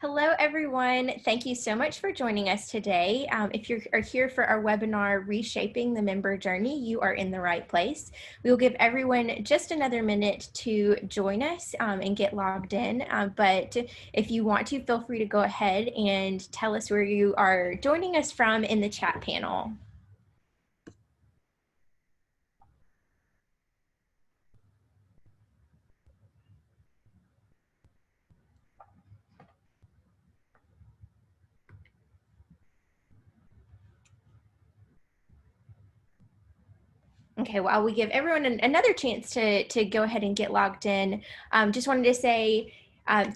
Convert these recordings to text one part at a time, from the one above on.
Hello, everyone. Thank you so much for joining us today. If you are here for our webinar, Reshaping the Member Journey, you are in the right place. We will give everyone just another minute to join us and get logged in. But if you want to, feel free to go ahead and tell us where you are joining us from in the chat panel. Okay, while we give everyone another chance to go ahead and get logged in, just wanted to say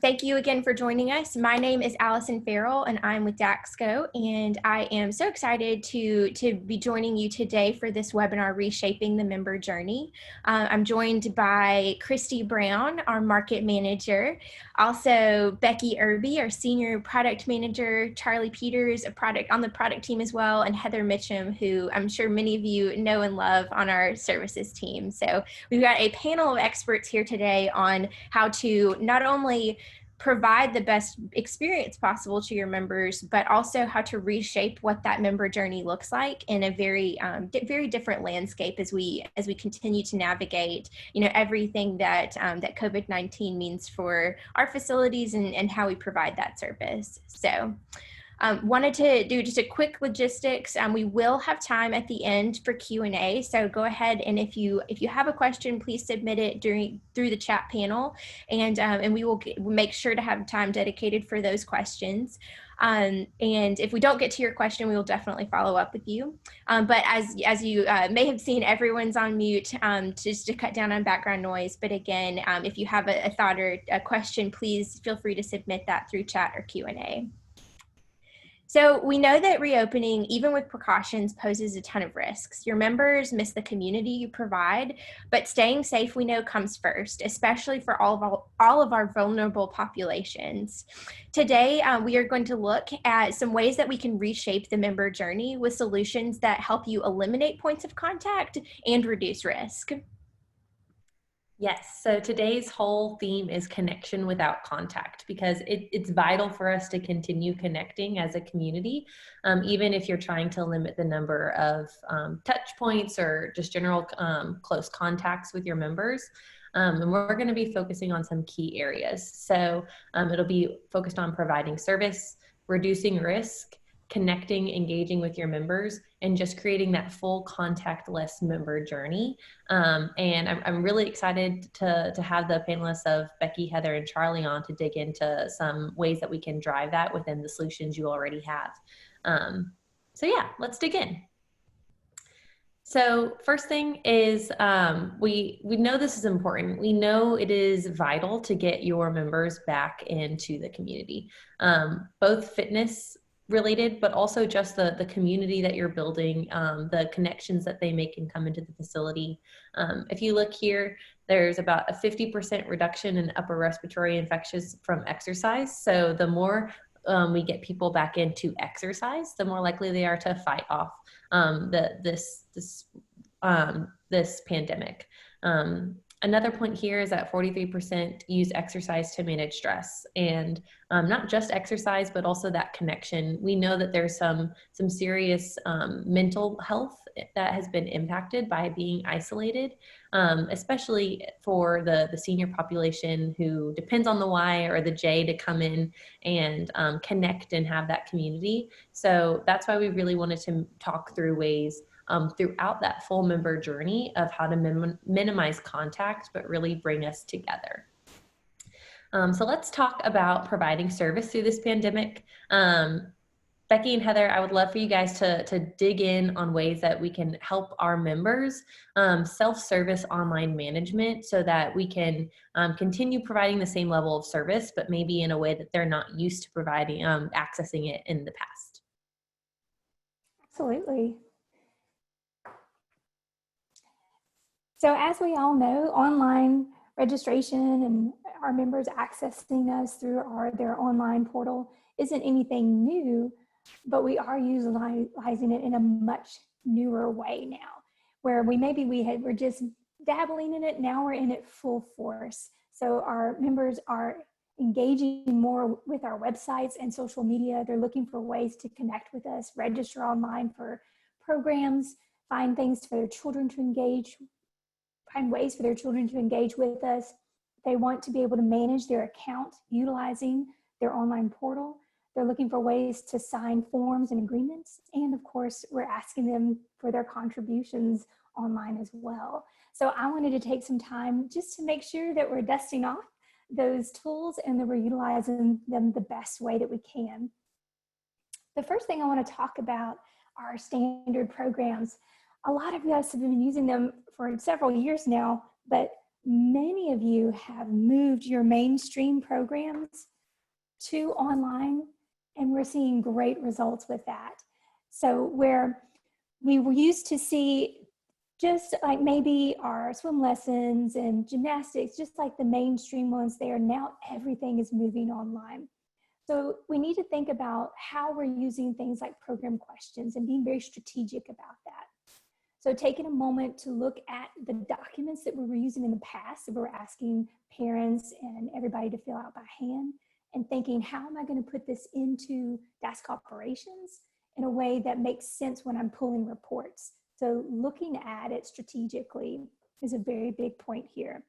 thank you again for joining us. My name is Allison Farrell, and I'm with Daxko, and I am so excited to be joining you today for this webinar, Reshaping the Member Journey. I'm joined by Christy Brown, our Market Manager, also Becky Irby, our Senior Product Manager, Charlie Peters, on the product team as well, and Heather Mitchum, who I'm sure many of you know and love on our services team. So we've got a panel of experts here today on how to not only provide the best experience possible to your members, but also how to reshape what that member journey looks like in a very different landscape as we continue to navigate, everything that that COVID-19 means for our facilities and how we provide that service. So wanted to do just a quick logistics. We will have time at the end for Q&A, so go ahead and if you have a question, please submit it through the chat panel, and we will make sure to have time dedicated for those questions. And if we don't get to your question, we will definitely follow up with you. But as you may have seen, everyone's on mute just to cut down on background noise. But again, if you have a thought or a question, please feel free to submit that through chat or Q&A. So we know that reopening, even with precautions, poses a ton of risks. Your members miss the community you provide, but staying safe, we know, comes first, especially for all of our vulnerable populations. Today, we are going to look at some ways that we can reshape the member journey with solutions that help you eliminate points of contact and reduce risk. Yes, so today's whole theme is connection without contact, because it's vital for us to continue connecting as a community, even if you're trying to limit the number of touch points or just general close contacts with your members. And we're going to be focusing on some key areas. So it'll be focused on providing service, reducing risk, connecting, engaging with your members, and just creating that full contactless member journey. And I'm really excited to have the panelists of Becky, Heather, and Charlie on to dig into some ways that we can drive that within the solutions you already have. So yeah, let's dig in. So first thing is we know this is important. We know it is vital to get your members back into the community, both fitness related, but also just the community that you're building, the connections that they make and come into the facility. If you look here, there's about a 50% reduction in upper respiratory infections from exercise. So the more we get people back into exercise, the more likely they are to fight off this pandemic. Another point here is that 43% use exercise to manage stress, and not just exercise, but also that connection. We know that there's some serious mental health that has been impacted by being isolated, especially for the senior population who depends on the Y or the J to come in and connect and have that community. So that's why we really wanted to talk through ways throughout that full member journey of how to minimize contact, but really bring us together. So let's talk about providing service through this pandemic. Becky and Heather, I would love for you guys to dig in on ways that we can help our members self-service online management so that we can continue providing the same level of service, but maybe in a way that they're not used to providing, accessing it in the past. Absolutely. So as we all know, online registration and our members accessing us through their online portal isn't anything new, but we are utilizing it in a much newer way now, where we're just dabbling in it. Now we're in it full force. So our members are engaging more with our websites and social media. They're looking for ways to connect with us, register online for programs, find things for their children to engage, find ways for their children to engage with us. They want to be able to manage their account utilizing their online portal. They're looking for ways to sign forms and agreements. And of course, we're asking them for their contributions online as well. So I wanted to take some time just to make sure that we're dusting off those tools and that we're utilizing them the best way that we can. The first thing I want to talk about are standard programs. A lot of us have been using them for several years now, but many of you have moved your mainstream programs to online, and we're seeing great results with that. So where we were used to see just like maybe our swim lessons and gymnastics, just like the mainstream ones there, now everything is moving online. So we need to think about how we're using things like program questions and being very strategic about that. So taking a moment to look at the documents that we were using in the past that we were asking parents and everybody to fill out by hand, and thinking, how am I going to put this into Daxko operations in a way that makes sense when I'm pulling reports? So looking at it strategically is a very big point here.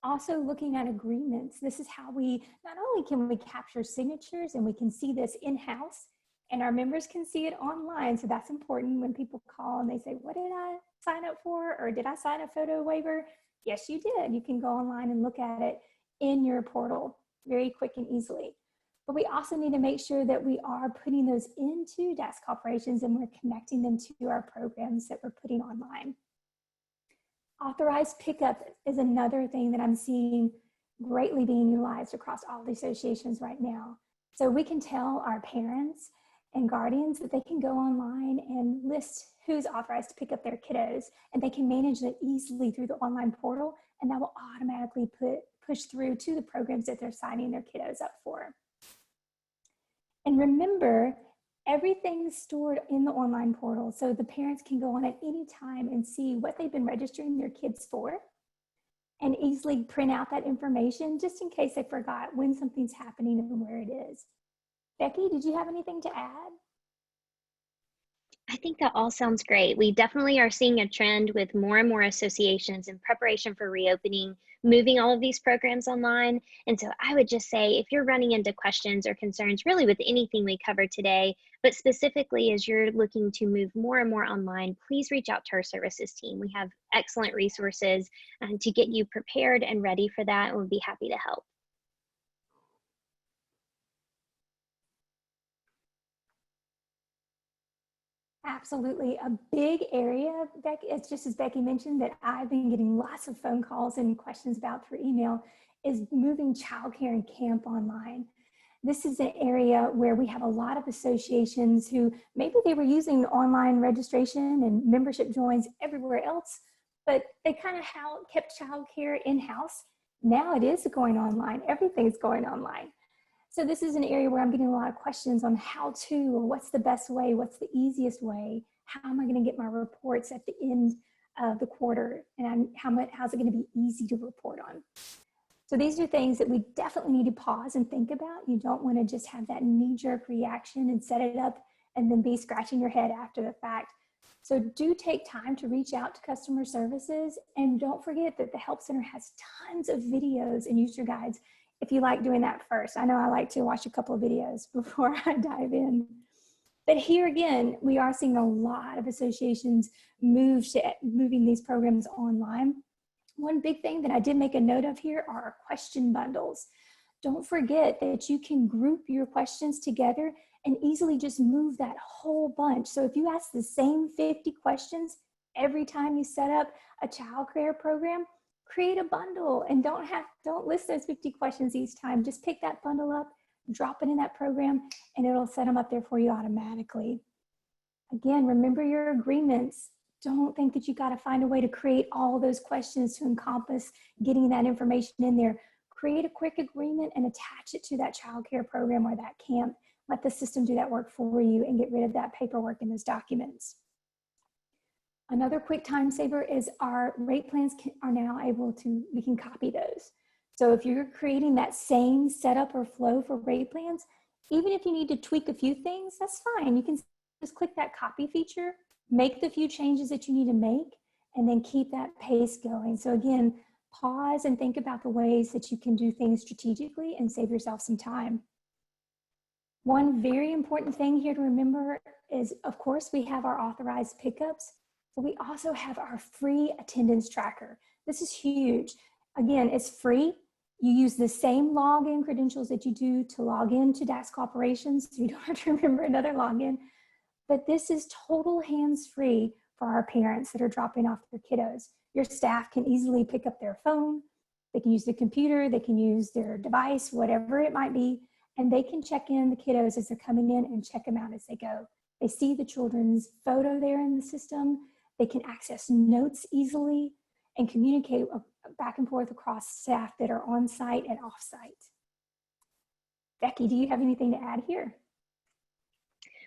Also looking at agreements. This is how we, not only can we capture signatures and we can see this in-house, and our members can see it online. So that's important when people call and they say, what did I sign up for? Or did I sign a photo waiver? Yes, you did. You can go online and look at it in your portal very quick and easily. But we also need to make sure that we are putting those into Daxko operations and we're connecting them to our programs that we're putting online. Authorized pickup is another thing that I'm seeing greatly being utilized across all the associations right now. So we can tell our parents and guardians that they can go online and list who's authorized to pick up their kiddos, and they can manage it easily through the online portal, and that will automatically push through to the programs that they're signing their kiddos up for. And remember, everything's stored in the online portal, so the parents can go on at any time and see what they've been registering their kids for and easily print out that information just in case they forgot when something's happening and where it is. Becky, did you have anything to add? I think that all sounds great. We definitely are seeing a trend with more and more associations in preparation for reopening, moving all of these programs online. And so I would just say, if you're running into questions or concerns really with anything we covered today, but specifically as you're looking to move more and more online, please reach out to our services team. We have excellent resources to get you prepared and ready for that, and we'll be happy to help. Absolutely. A big area, Becky, it's just as Becky mentioned, that I've been getting lots of phone calls and questions about through email, is moving childcare and camp online. This is an area where we have a lot of associations who maybe they were using online registration and membership joins everywhere else, but they kind of kept childcare in-house. Now it is going online. Everything's going online. So this is an area where I'm getting a lot of questions on how to, or what's the best way, what's the easiest way, how am I going to get my reports at the end of the quarter, and how's it going to be easy to report on. So these are things that we definitely need to pause and think about. You don't want to just have that knee-jerk reaction and set it up and then be scratching your head after the fact. So do take time to reach out to customer services, and don't forget that the Help Center has tons of videos and user guides if you like doing that first. I know I like to watch a couple of videos before I dive in. But here again, we are seeing a lot of associations moving these programs online. One big thing that I did make a note of here are our question bundles. Don't forget that you can group your questions together and easily just move that whole bunch. So if you ask the same 50 questions every time you set up a child care program, create a bundle and don't list those 50 questions each time. Just pick that bundle up, drop it in that program, and it'll set them up there for you automatically. Again, remember your agreements. Don't think that you got to find a way to create all those questions to encompass getting that information in there. Create a quick agreement and attach it to that child care program or that camp. Let the system do that work for you and get rid of that paperwork in those documents. Another quick time saver is our rate plans are now we can copy those. So if you're creating that same setup or flow for rate plans, even if you need to tweak a few things, that's fine. You can just click that copy feature, make the few changes that you need to make, and then keep that pace going. So again, pause and think about the ways that you can do things strategically and save yourself some time. One very important thing here to remember is, of course, we have our authorized pickups, but we also have our free attendance tracker. This is huge. Again, it's free. You use the same login credentials that you do to log in to Daxko operations, so you don't have to remember another login. But this is total hands-free for our parents that are dropping off their kiddos. Your staff can easily pick up their phone, they can use the computer, they can use their device, whatever it might be, and they can check in the kiddos as they're coming in and check them out as they go. They see the children's photo there in the system, they can access notes easily, and communicate back and forth across staff that are on site and off site. Becky, do you have anything to add here?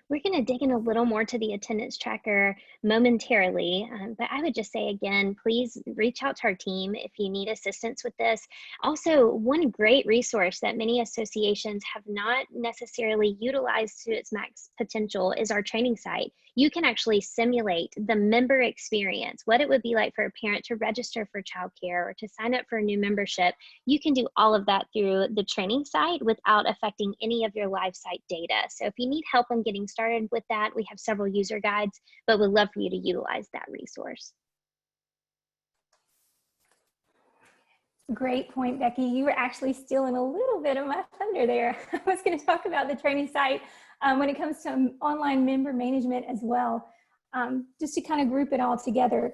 We're going to dig in a little more to the attendance tracker momentarily, but I would just say again, please reach out to our team if you need assistance with this. Also, one great resource that many associations have not necessarily utilized to its max potential is our training site. You can actually simulate the member experience, what it would be like for a parent to register for childcare or to sign up for a new membership. You can do all of that through the training site without affecting any of your live site data. So if you need help on getting started with that, we have several user guides, but we'd love for you to utilize that resource. Great point, Becky. You were actually stealing a little bit of my thunder there. I was going to talk about the training site when it comes to online member management as well, just to kind of group it all together.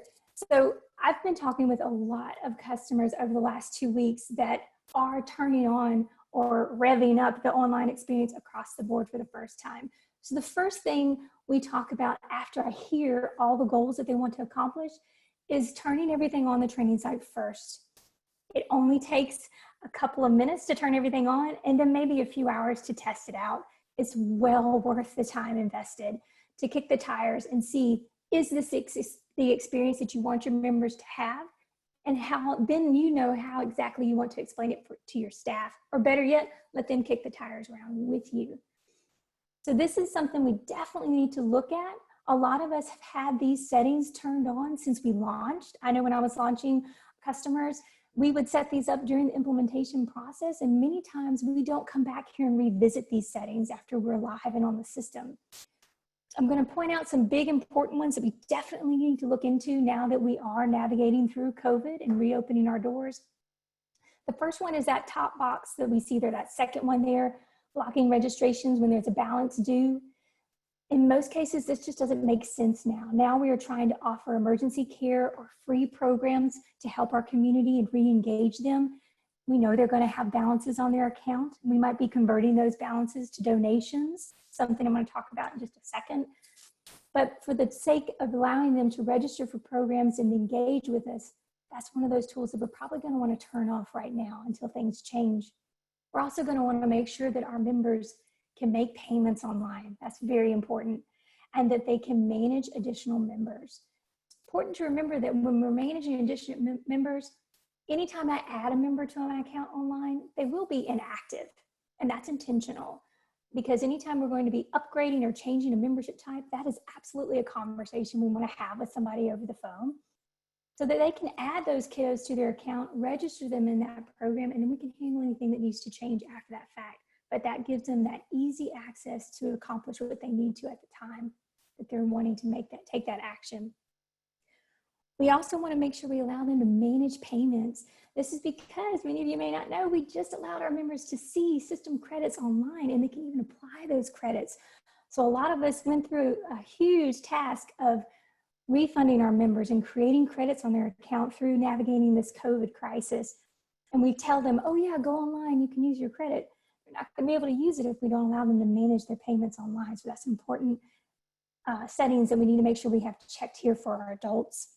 So I've been talking with a lot of customers over the last 2 weeks that are turning on or revving up the online experience across the board for the first time. So the first thing we talk about after I hear all the goals that they want to accomplish is turning everything on the training site first. It only takes a couple of minutes to turn everything on and then maybe a few hours to test it out. It's well worth the time invested to kick the tires and see, is this the experience that you want your members to have? And how, then you know how exactly you want to explain it to your staff, or better yet, let them kick the tires around with you. So this is something we definitely need to look at. A lot of us have had these settings turned on since we launched. I know when I was launching customers, we would set these up during the implementation process, and many times we don't come back here and revisit these settings after we're live and on the system. I'm going to point out some big important ones that we definitely need to look into now that we are navigating through COVID and reopening our doors. The first one is that top box that we see there, that second one there, blocking registrations when there's a balance due. In most cases, this just doesn't make sense now. Now we are trying to offer emergency care or free programs to help our community and re-engage them. We know they're going to have balances on their account. We might be converting those balances to donations, something I'm going to talk about in just a second. But for the sake of allowing them to register for programs and engage with us, that's one of those tools that we're probably going to want to turn off right now until things change. We're also going to want to make sure that our members can make payments online. That's very important. And that they can manage additional members. It's important to remember that when we're managing additional members, anytime I add a member to my account online, they will be inactive. And that's intentional, because anytime we're going to be upgrading or changing a membership type, that is absolutely a conversation we want to have with somebody over the phone, so that they can add those kiddos to their account, register them in that program, and then we can handle anything that needs to change after that fact. But that gives them that easy access to accomplish what they need to at the time that they're wanting to take that action. We also want to make sure we allow them to manage payments. This is because many of you may not know, we just allowed our members to see system credits online, and they can even apply those credits. So a lot of us went through a huge task of refunding our members and creating credits on their account through navigating this COVID crisis. And we tell them, oh yeah, go online, you can use your credit. They're not going to be able to use it if we don't allow them to manage their payments online. So that's important settings that we need to make sure we have checked here for our adults.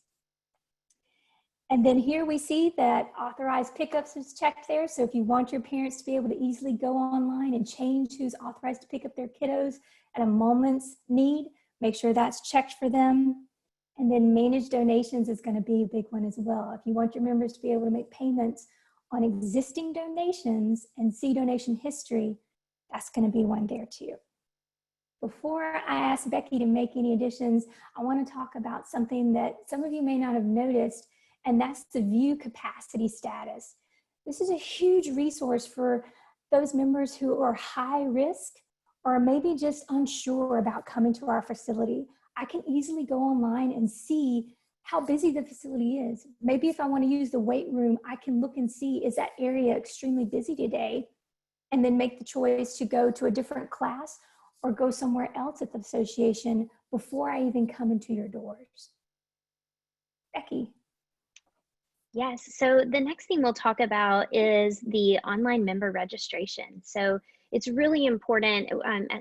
And then here we see that authorized pickups is checked there. So if you want your parents to be able to easily go online and change who's authorized to pick up their kiddos at a moment's need, make sure that's checked for them. And then manage donations is going to be a big one as well. If you want your members to be able to make payments on existing donations and see donation history, that's going to be one there too. Before I ask Becky to make any additions, I want to talk about something that some of you may not have noticed, and that's the view capacity status. This is a huge resource for those members who are high risk or maybe just unsure about coming to our facility. I can easily go online and see how busy the facility is. Maybe if I want to use the weight room, I can look and see, is that area extremely busy today? And then make the choice to go to a different class or go somewhere else at the association before I even come into your doors. Becky. Yes, so the next thing we'll talk about is the online member registration. So it's really important.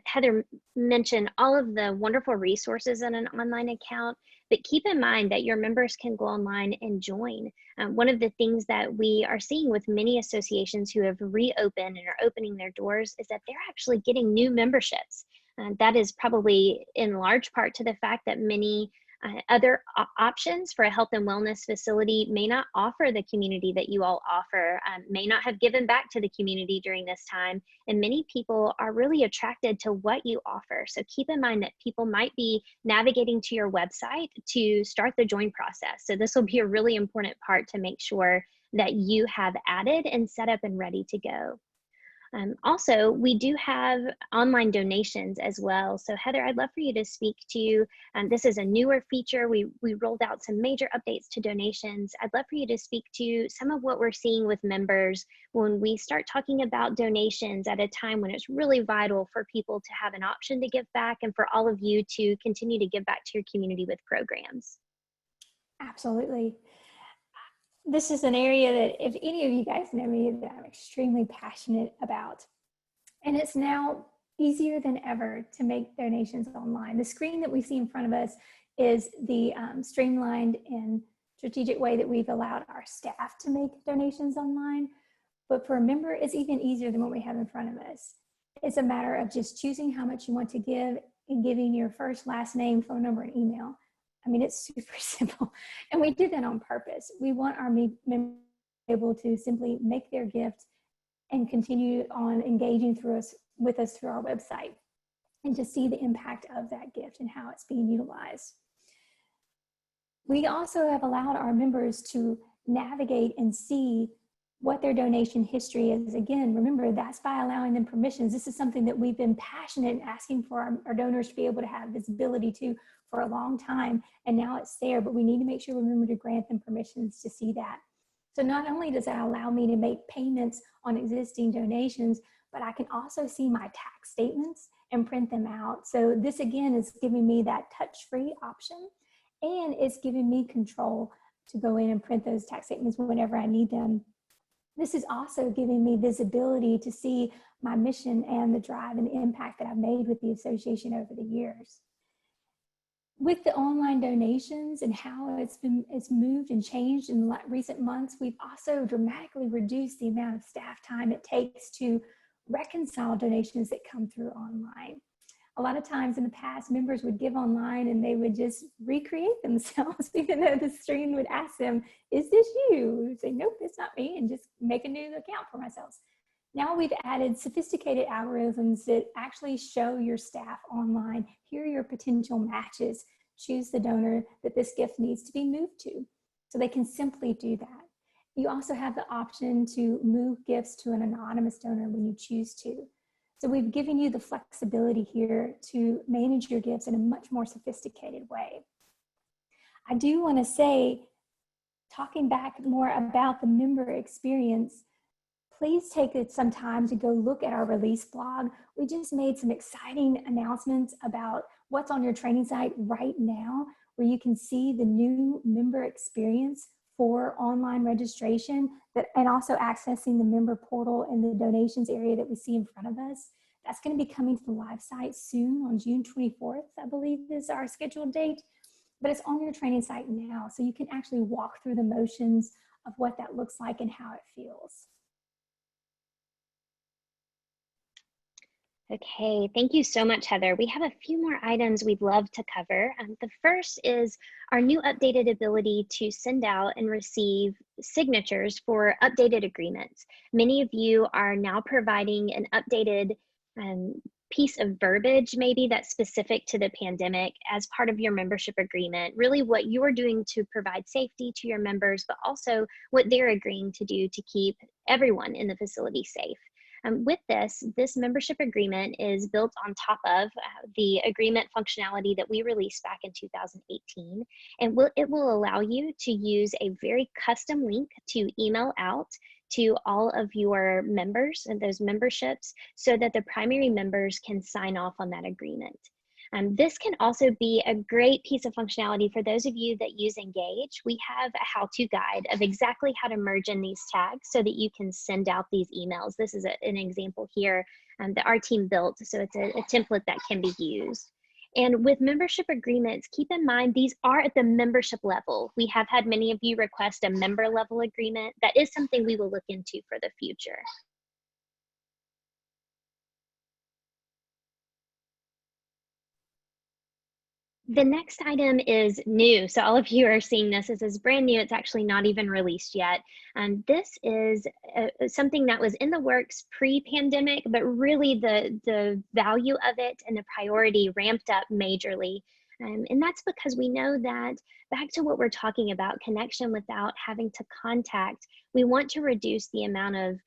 Heather mentioned all of the wonderful resources in an online account, but keep in mind that your members can go online and join. One of the things that we are seeing with many associations who have reopened and are opening their doors is that they're actually getting new memberships. That is probably in large part to the fact that many other options for a health and wellness facility may not offer the community that you all offer, may not have given back to the community during this time. And many people are really attracted to what you offer. So keep in mind that people might be navigating to your website to start the join process. So this will be a really important part to make sure that you have added and set up and ready to go. Also, we do have online donations as well. So Heather, I'd love for you to speak to, this is a newer feature. We rolled out some major updates to donations. I'd love for you to speak to some of what we're seeing with members when we start talking about donations at a time when it's really vital for people to have an option to give back and for all of you to continue to give back to your community with programs. Absolutely. This is an area that, if any of you guys know me, that I'm extremely passionate about. And it's now easier than ever to make donations online. The screen that we see in front of us is the streamlined and strategic way that we've allowed our staff to make donations online. But for a member, it's even easier than what we have in front of us. It's a matter of just choosing how much you want to give and giving your first, last name, phone number, and email. I mean, it's super simple. And we did that on purpose. We want our members able to simply make their gift and continue on engaging with us through our website and to see the impact of that gift and how it's being utilized. We also have allowed our members to navigate and see what their donation history is. Again, remember, that's by allowing them permissions. This is something that we've been passionate in asking for our donors to be able to have visibility to for a long time, and now it's there, but we need to make sure we remember to grant them permissions to see that. So not only does that allow me to make payments on existing donations, but I can also see my tax statements and print them out. So this again is giving me that touch-free option, and it's giving me control to go in and print those tax statements whenever I need them. This is also giving me visibility to see my mission and the drive and the impact that I've made with the association over the years. With the online donations and how it's moved and changed in the recent months, we've also dramatically reduced the amount of staff time it takes to reconcile donations that come through online. A lot of times in the past, members would give online and they would just recreate themselves, even though the screen would ask them, is this you? We would say, nope, it's not me, and just make a new account for myself. Now we've added sophisticated algorithms that actually show your staff online, here are your potential matches, choose the donor that this gift needs to be moved to. So they can simply do that. You also have the option to move gifts to an anonymous donor when you choose to. So we've given you the flexibility here to manage your gifts in a much more sophisticated way. I do want to say, talking back more about the member experience, please take some time to go look at our release blog. We just made some exciting announcements about what's on your training site right now, where you can see the new member experience for online registration and also accessing the member portal and the donations area that we see in front of us. That's going to be coming to the live site soon on June 24th, I believe is our scheduled date, but it's on your training site now. So you can actually walk through the motions of what that looks like and how it feels. Okay, thank you so much, Heather. We have a few more items we'd love to cover. The first is our new updated ability to send out and receive signatures for updated agreements. Many of you are now providing an updated piece of verbiage, maybe that's specific to the pandemic, as part of your membership agreement. Really what you're doing to provide safety to your members, but also what they're agreeing to do to keep everyone in the facility safe. With this membership agreement is built on top of the agreement functionality that we released back in 2018. And it will allow you to use a very custom link to email out to all of your members and those memberships so that the primary members can sign off on that agreement. This can also be a great piece of functionality for those of you that use Engage. We have a how-to guide of exactly how to merge in these tags so that you can send out these emails. This is an example here that our team built, so it's a template that can be used. And with membership agreements, keep in mind these are at the membership level. We have had many of you request a member level agreement. That is something we will look into for the future. The next item is new. So all of you are seeing this. This is brand new. It's actually not even released yet. And this is something that was in the works pre-pandemic, but really the value of it and the priority ramped up majorly. And that's because we know that, back to what we're talking about, connection without having to contact, we want to reduce the amount of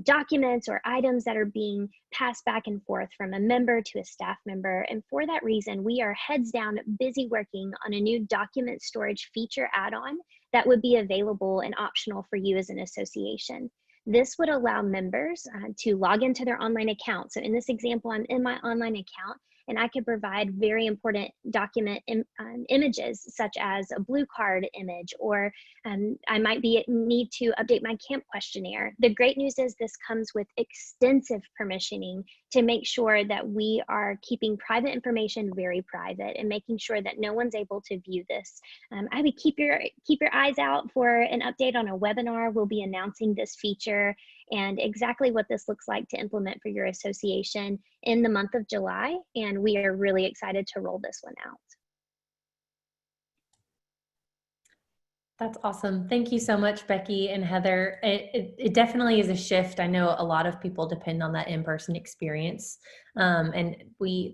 documents or items that are being passed back and forth from a member to a staff member. And for that reason, we are heads down busy working on a new document storage feature add-on that would be available and optional for you as an association. This would allow members to log into their online account. So in this example, I'm in my online account and I could provide very important document images, such as a blue card image, or I might need to update my camp questionnaire. The great news is this comes with extensive permissioning to make sure that we are keeping private information very private and making sure that no one's able to view this. I would keep your eyes out for an update on a webinar. We'll be announcing this feature and exactly what this looks like to implement for your association in the month of July. And we are really excited to roll this one out. That's awesome. Thank you so much, Becky and Heather. It definitely is a shift. I know a lot of people depend on that in-person experience. And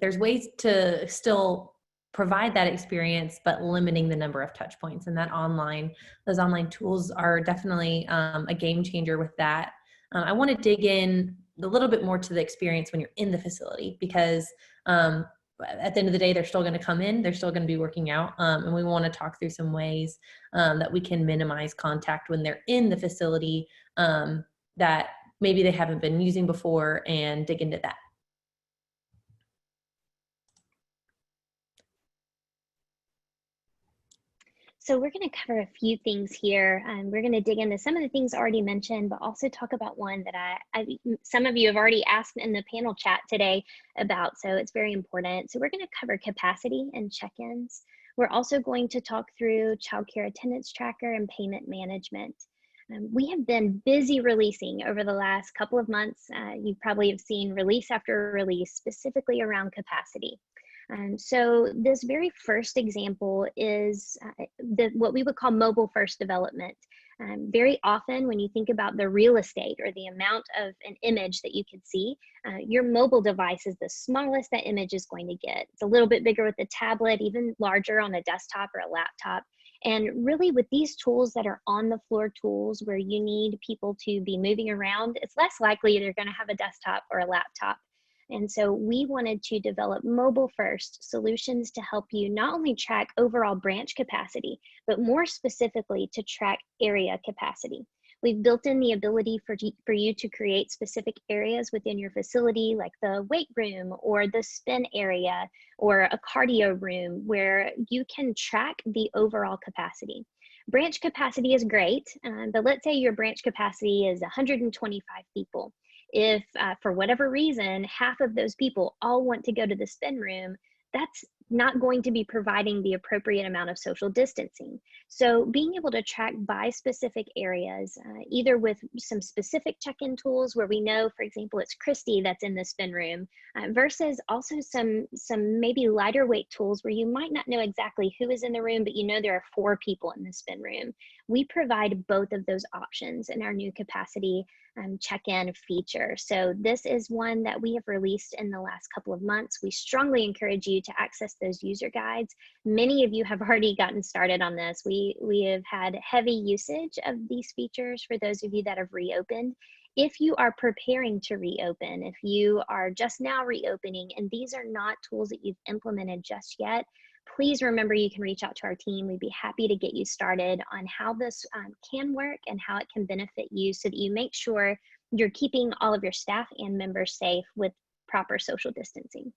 there's ways to still provide that experience, but limiting the number of touch points. And those online tools are definitely a game changer with that. I want to dig in a little bit more to the experience when you're in the facility, because at the end of the day, they're still going to come in, they're still going to be working out. And we want to talk through some ways that we can minimize contact when they're in the facility that maybe they haven't been using before, and dig into that. So we're going to cover a few things here. We're going to dig into some of the things already mentioned, but also talk about one that some of you have already asked in the panel chat today about, so it's very important. So we're going to cover capacity and check-ins. We're also going to talk through childcare attendance tracker and payment management. We have been busy releasing over the last couple of months. You probably have seen release after release, specifically around capacity. So this very first example is what we would call mobile first development. Very often when you think about the real estate or the amount of an image that you could see, your mobile device is the smallest that image is going to get. It's a little bit bigger with the tablet, even larger on a desktop or a laptop. And really with these tools that are on the floor tools where you need people to be moving around, it's less likely they're going to have a desktop or a laptop. And so we wanted to develop mobile first solutions to help you not only track overall branch capacity, but more specifically to track area capacity. We've built in the ability for you to create specific areas within your facility, like the weight room or the spin area or a cardio room, where you can track the overall capacity. Branch capacity is great, but let's say your branch capacity is 125 people. If for whatever reason, half of those people all want to go to the spin room, that's not going to be providing the appropriate amount of social distancing. So being able to track by specific areas, either with some specific check-in tools where we know, for example, it's Christy that's in the spin room, versus also some maybe lighter weight tools where you might not know exactly who is in the room, but you know there are 4 people in the spin room. We provide both of those options in our new capacity check-in feature. So this is one that we have released in the last couple of months. We strongly encourage you to access those user guides. Many of you have already gotten started on this. We have had heavy usage of these features for those of you that have reopened. If you are preparing to reopen, if you are just now reopening and these are not tools that you've implemented just yet, please remember you can reach out to our team. We'd be happy to get you started on how this can work and how it can benefit you so that you make sure you're keeping all of your staff and members safe with proper social distancing.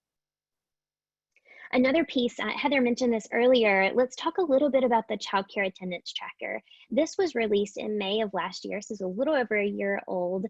Another piece, Heather mentioned this earlier, let's talk a little bit about the child care attendance tracker. This was released in May of last year, so it's a little over a year old.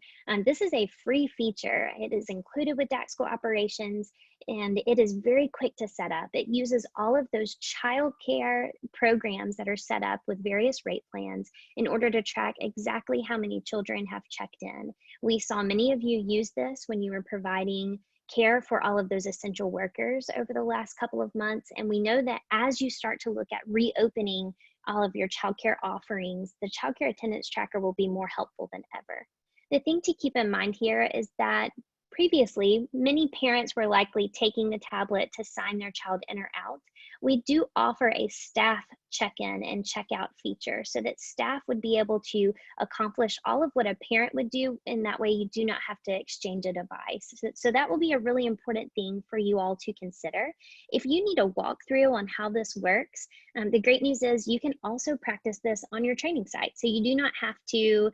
This is a free feature. It is included with Daxko operations, and it is very quick to set up. It uses all of those child care programs that are set up with various rate plans in order to track exactly how many children have checked in. We saw many of you use this when you were providing care for all of those essential workers over the last couple of months. And we know that as you start to look at reopening all of your childcare offerings, the childcare attendance tracker will be more helpful than ever. The thing to keep in mind here is that previously, many parents were likely taking the tablet to sign their child in or out. We do offer a staff check-in and check-out feature so that staff would be able to accomplish all of what a parent would do, and that way you do not have to exchange a device. So that will be a really important thing for you all to consider. If you need a walkthrough on how this works, the great news is you can also practice this on your training site. So you do not have to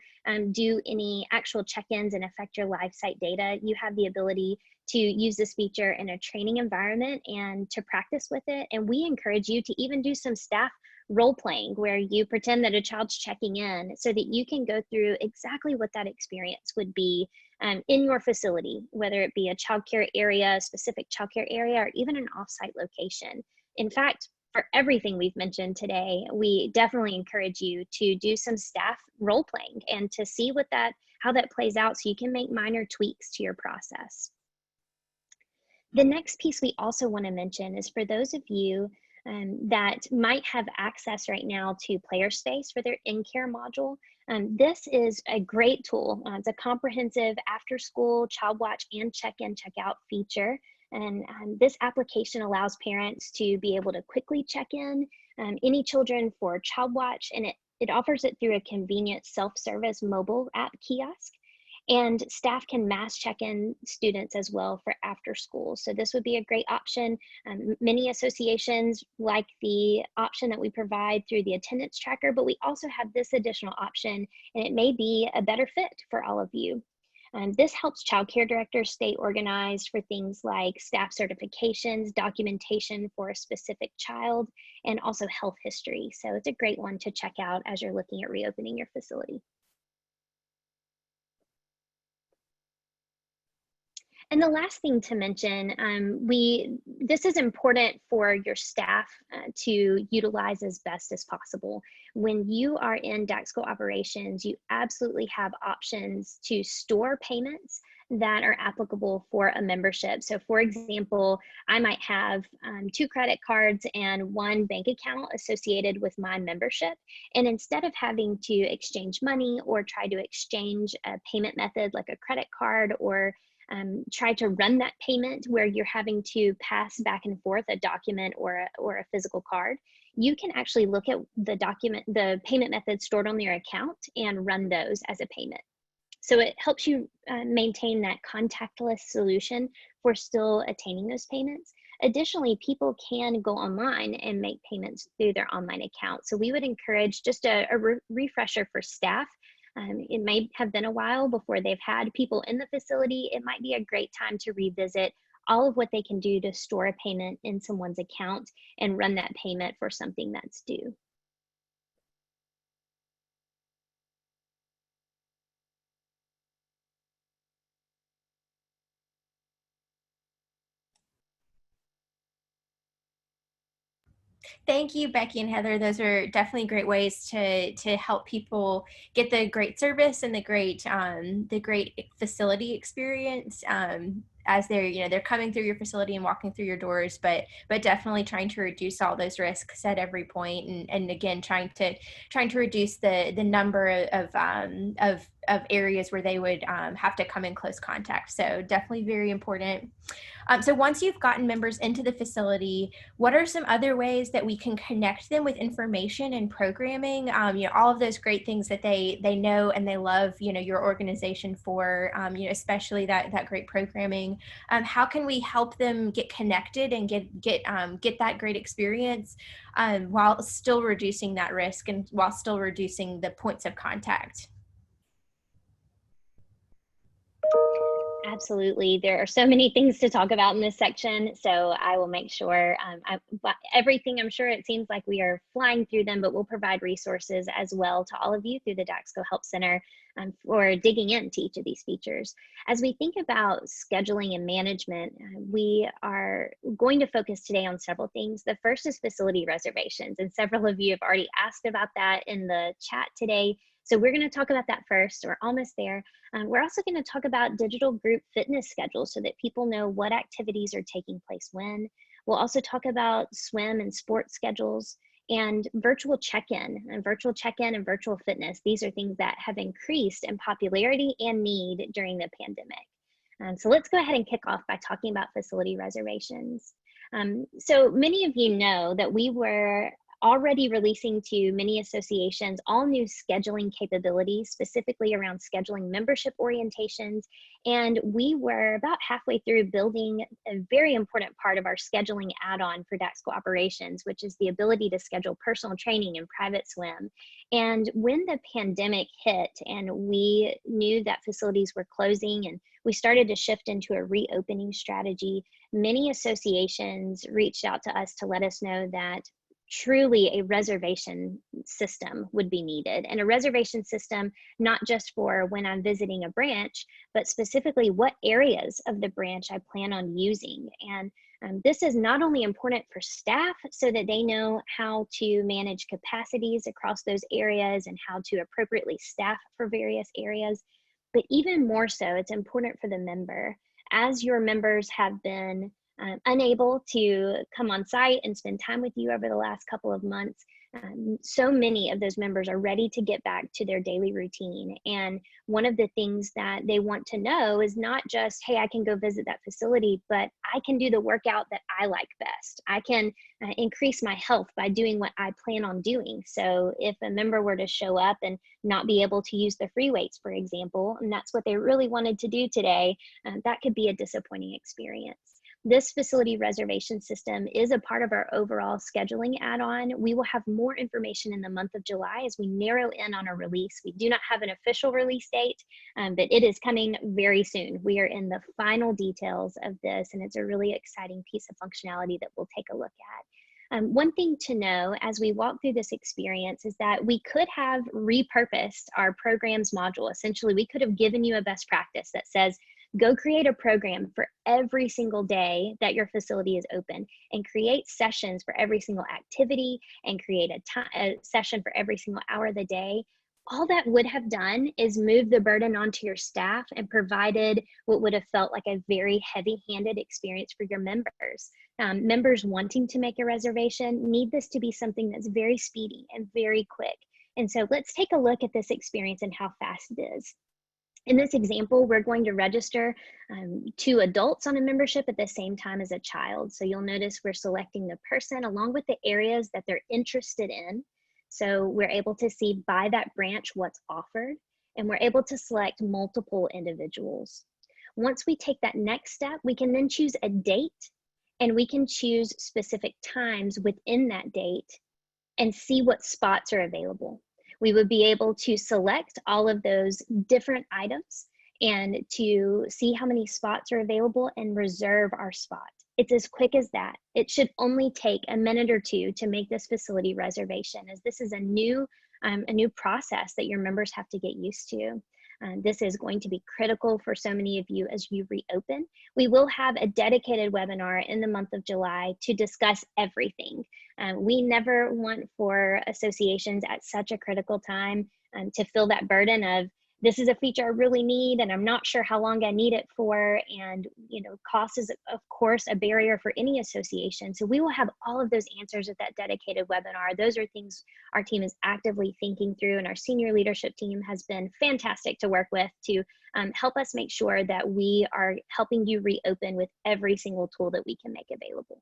do any actual check-ins and affect your live site data. You have the ability to use this feature in a training environment and to practice with it. And we encourage you to even do some staff role playing where you pretend that a child's checking in so that you can go through exactly what that experience would be in your facility, whether it be a childcare area, a specific childcare area, or even an offsite location. In fact, for everything we've mentioned today, we definitely encourage you to do some staff role playing and to see how that plays out so you can make minor tweaks to your process. The next piece we also want to mention is for those of you that might have access right now to Player Space for their in-care module. This is a great tool. It's a comprehensive after-school child watch and check-in, check-out feature. And this application allows parents to be able to quickly check in any children for child watch, and it offers it through a convenient self-service mobile app kiosk. And staff can mass check-in students as well for after school. So this would be a great option. Many associations like the option that we provide through the attendance tracker, but we also have this additional option, and it may be a better fit for all of you. This helps childcare directors stay organized for things like staff certifications, documentation for a specific child, and also health history. So it's a great one to check out as you're looking at reopening your facility. And the last thing to mention, this is important for your staff to utilize as best as possible. When you are in Daxko operations, you absolutely have options to store payments that are applicable for a membership. So for example, I might have 2 credit cards and 1 bank account associated with my membership. And instead of having to exchange money or try to exchange a payment method like a credit card or try to run that payment where you're having to pass back and forth a document or a physical card, you can actually look at the payment method stored on your account and run those as a payment. So it helps you maintain that contactless solution for still attaining those payments. Additionally, people can go online and make payments through their online account. So we would encourage just a refresher for staff. It may have been a while before they've had people in the facility. It might be a great time to revisit all of what they can do to store a payment in someone's account and run that payment for something that's due. Thank you, Becky and Heather. Those are definitely great ways to help people get the great service and the great facility experience, as they're coming through your facility and walking through your doors, but definitely trying to reduce all those risks at every point, and again trying to reduce the number of areas where they would have to come in close contact. So definitely very important. So once you've gotten members into the facility, what are some other ways that we can connect them with information and programming? All of those great things that they know and they love, your organization for, especially that great programming. How can we help them get connected and get that great experience, while still reducing that risk and while still reducing the points of contact? Absolutely. There are so many things to talk about in this section, so I will make sure everything, I'm sure it seems like we are flying through them, but we'll provide resources as well to all of you through the Daxko Help Center for digging into each of these features. As we think about scheduling and management, we are going to focus today on several things. The first is facility reservations, and several of you have already asked about that in the chat today. So we're going to talk about that first. We're almost there. We're also going to talk about digital group fitness schedules so that people know what activities are taking place when. We'll also talk about swim and sports schedules and virtual check-in and virtual fitness. These are things that have increased in popularity and need during the pandemic. So let's go ahead and kick off by talking about facility reservations. So many of you know that we were already releasing to many associations all new scheduling capabilities, specifically around scheduling membership orientations. And we were about halfway through building a very important part of our scheduling add-on for Daxko operations, which is the ability to schedule personal training and private swim. And when the pandemic hit and we knew that facilities were closing and we started to shift into a reopening strategy, many associations reached out to us to let us know that truly a reservation system would be needed, and a reservation system not just for when I'm visiting a branch, but specifically what areas of the branch I plan on using. And this is not only important for staff so that they know how to manage capacities across those areas and how to appropriately staff for various areas, but even more so, it's important for the member. As your members have been unable to come on site and spend time with you over the last couple of months, so many of those members are ready to get back to their daily routine. And one of the things that they want to know is not just, hey, I can go visit that facility, but I can do the workout that I like best. I can increase my health by doing what I plan on doing. So if a member were to show up and not be able to use the free weights, for example, and that's what they really wanted to do today, that could be a disappointing experience. This facility reservation system is a part of our overall scheduling add-on. We will have more information in the month of July as we narrow in on our release. We do not have an official release date, but it is coming very soon. We are in the final details of this, and it's a really exciting piece of functionality that we'll take a look at. One thing to know as we walk through this experience is that we could have repurposed our programs module. Essentially, we could have given you a best practice that says, go create a program for every single day that your facility is open, and create sessions for every single activity, and create a session for every single hour of the day. All that would have done is move the burden onto your staff and provided what would have felt like a very heavy-handed experience for your members. Members wanting to make a reservation need this to be something that's very speedy and very quick. And so let's take a look at this experience and how fast it is. In this example, we're going to register 2 adults on a membership at the same time as a child. So you'll notice we're selecting the person along with the areas that they're interested in. So we're able to see by that branch what's offered, and we're able to select multiple individuals. Once we take that next step, we can then choose a date, and we can choose specific times within that date and see what spots are available. We would be able to select all of those different items and to see how many spots are available and reserve our spot. It's as quick as that. It should only take a minute or 2 to make this facility reservation, as this is a new process that your members have to get used to. This is going to be critical for so many of you as you reopen. We will have a dedicated webinar in the month of July to discuss everything. We never want for associations at such a critical time to feel that burden of, this is a feature I really need and I'm not sure how long I need it for. And cost is of course a barrier for any association. So we will have all of those answers at that dedicated webinar. Those are things our team is actively thinking through, and our senior leadership team has been fantastic to work with to help us make sure that we are helping you reopen with every single tool that we can make available.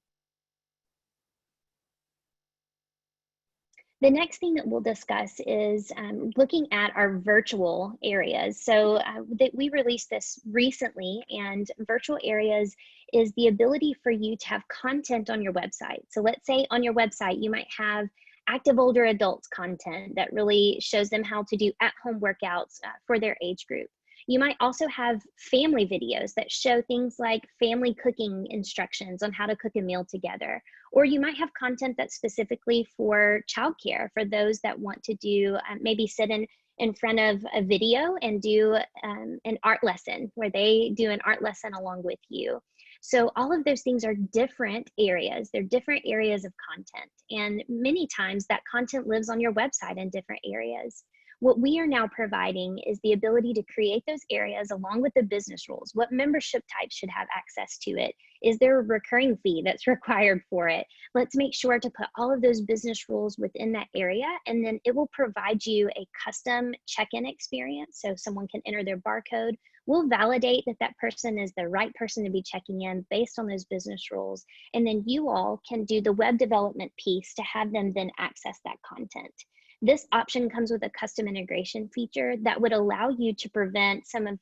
The next thing that we'll discuss is looking at our virtual areas. So that we released this recently, and virtual areas is the ability for you to have content on your website. So let's say on your website, you might have active older adults content that really shows them how to do at-home workouts for their age group. You might also have family videos that show things like family cooking instructions on how to cook a meal together. Or you might have content that's specifically for childcare, for those that want to do, maybe sit in front of a video and do an art lesson, where they do an art lesson along with you. So all of those things are different areas. They're different areas of content. And many times that content lives on your website in different areas. What we are now providing is the ability to create those areas along with the business rules. What membership types should have access to it? Is there a recurring fee that's required for it? Let's make sure to put all of those business rules within that area, and then it will provide you a custom check-in experience. So someone can enter their barcode. We'll validate that that person is the right person to be checking in based on those business rules. And then you all can do the web development piece to have them then access that content. This option comes with a custom integration feature that would allow you to prevent some of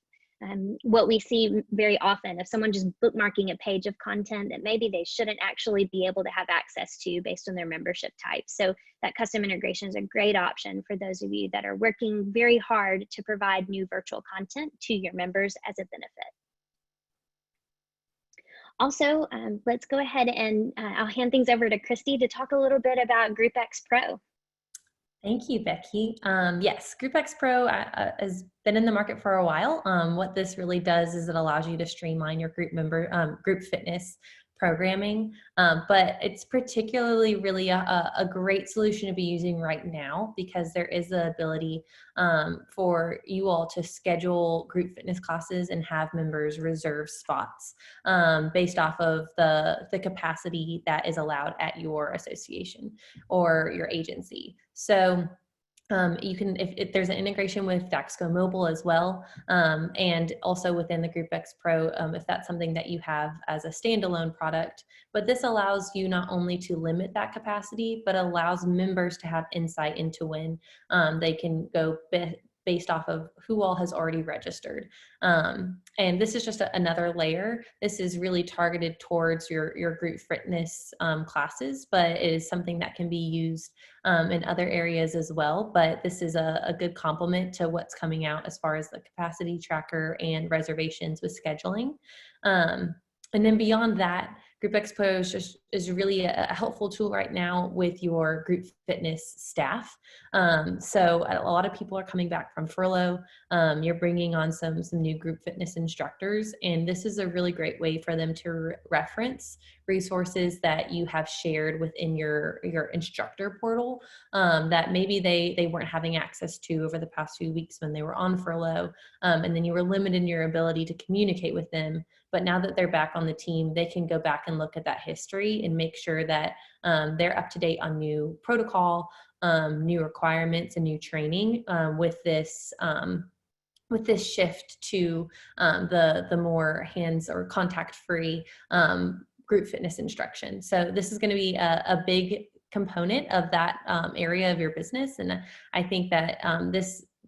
what we see very often of someone just bookmarking a page of content that maybe they shouldn't actually be able to have access to based on their membership type. So that custom integration is a great option for those of you that are working very hard to provide new virtual content to your members as a benefit. Also, let's go ahead and I'll hand things over to Christy to talk a little bit about GroupX Pro. Thank you, Becky. Yes, GroupX Pro has been in the market for a while. What this really does is it allows you to streamline your group fitness programming, but it's particularly really a great solution to be using right now, because there is the ability for you all to schedule group fitness classes and have members reserve spots based off of the capacity that is allowed at your association or your agency. So you can, if there's an integration with Daxko Mobile as well, and also within the GroupX Pro, if that's something that you have as a standalone product. But this allows you not only to limit that capacity, but allows members to have insight into when they can go based off of who all has already registered. And this is just another layer. This is really targeted towards your group fitness classes, but it is something that can be used in other areas as well. But this is a good complement to what's coming out as far as the capacity tracker and reservations with scheduling. And then beyond that, GroupX Pro is really a helpful tool right now with your group fitness staff. So a lot of people are coming back from furlough. You're bringing on some new group fitness instructors, and this is a really great way for them to reference resources that you have shared within your instructor portal that maybe they weren't having access to over the past few weeks when they were on furlough, and then you were limited in your ability to communicate with them. But now that they're back on the team, they can go back and look at that history and make sure that they're up to date on new protocol, new requirements, and new training with this shift to the more hands or contact-free group fitness instruction. So this is going to be a big component of that area of your business, and I think that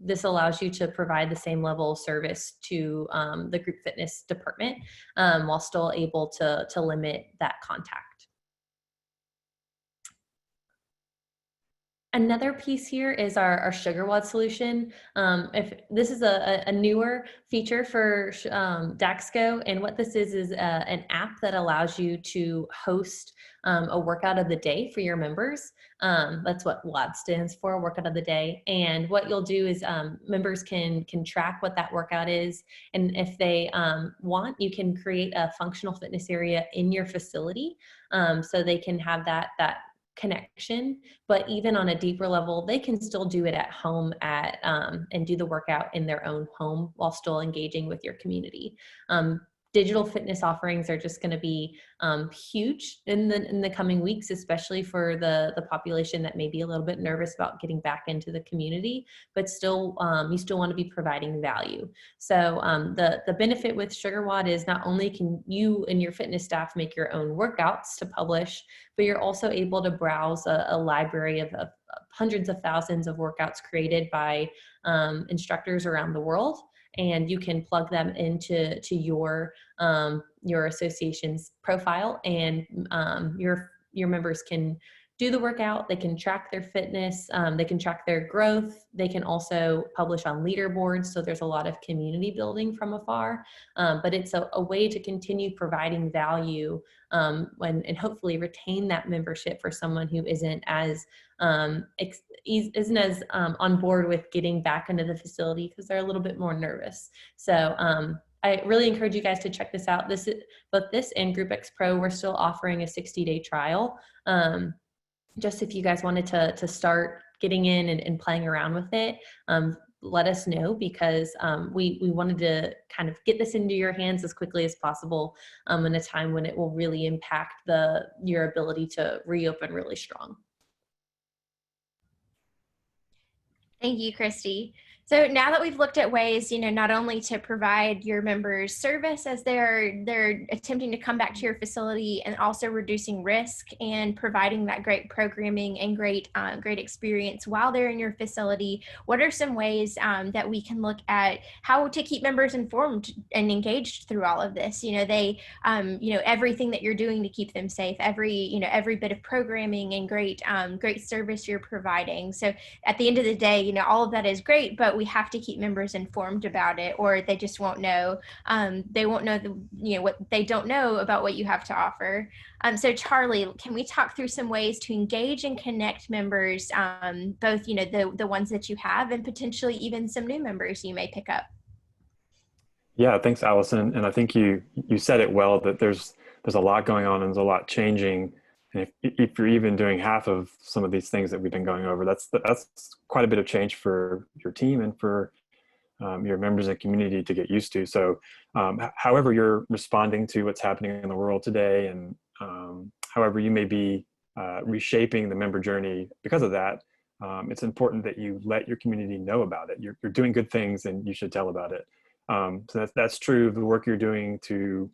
this allows you to provide the same level of service to the group fitness department while still able to limit that contact. Another piece here is our sugar WOD solution. If this is a newer feature for Daxko, and what this is an app that allows you to host a workout of the day for your members. That's what WOD stands for, workout of the day. And what you'll do is members can track what that workout is, and if they want, you can create a functional fitness area in your facility, so they can have that connection. But even on a deeper level, they can still do it at home and do the workout in their own home while still engaging with your community. Digital fitness offerings are just going to be huge in the coming weeks, especially for the population that may be a little bit nervous about getting back into the community, but still you still want to be providing value. So the benefit with SugarWOD is not only can you and your fitness staff make your own workouts to publish, but you're also able to browse a library of hundreds of thousands of workouts created by instructors around the world. And you can plug them into your association's profile, and your members can do the workout. They can track their fitness. They can track their growth. They can also publish on leaderboards. So there's a lot of community building from afar. But it's a way to continue providing value and hopefully retain that membership for someone who isn't as on board with getting back into the facility because they're a little bit more nervous. So I really encourage you guys to check this out. Both this and GroupX Pro, we're still offering a 60-day trial. Just if you guys wanted to start getting in and playing around with it, let us know, because we wanted to kind of get this into your hands as quickly as possible in a time when it will really impact your ability to reopen really strong. Thank you, Christy. So now that we've looked at ways, not only to provide your members service as they're attempting to come back to your facility, and also reducing risk and providing that great programming and great experience while they're in your facility, what are some ways that we can look at how to keep members informed and engaged through all of this? Everything that you're doing to keep them safe, every bit of programming and great service you're providing. So at the end of the day, all of that is great, but we have to keep members informed about it, or they just won't know. They won't know what they don't know about what you have to offer. So Charlie, can we talk through some ways to engage and connect members, both the ones that you have and potentially even some new members you may pick up? Yeah, thanks, Allison. And I think you said it well, that there's a lot going on and there's a lot changing. And if you're even doing half of some of these things that we've been going over, that's quite a bit of change for your team and for your members and community to get used to. So however you're responding to what's happening in the world today, and however you may be reshaping the member journey because of that, it's important that you let your community know about it. You're doing good things and you should tell about it. So that's true of the work you're doing to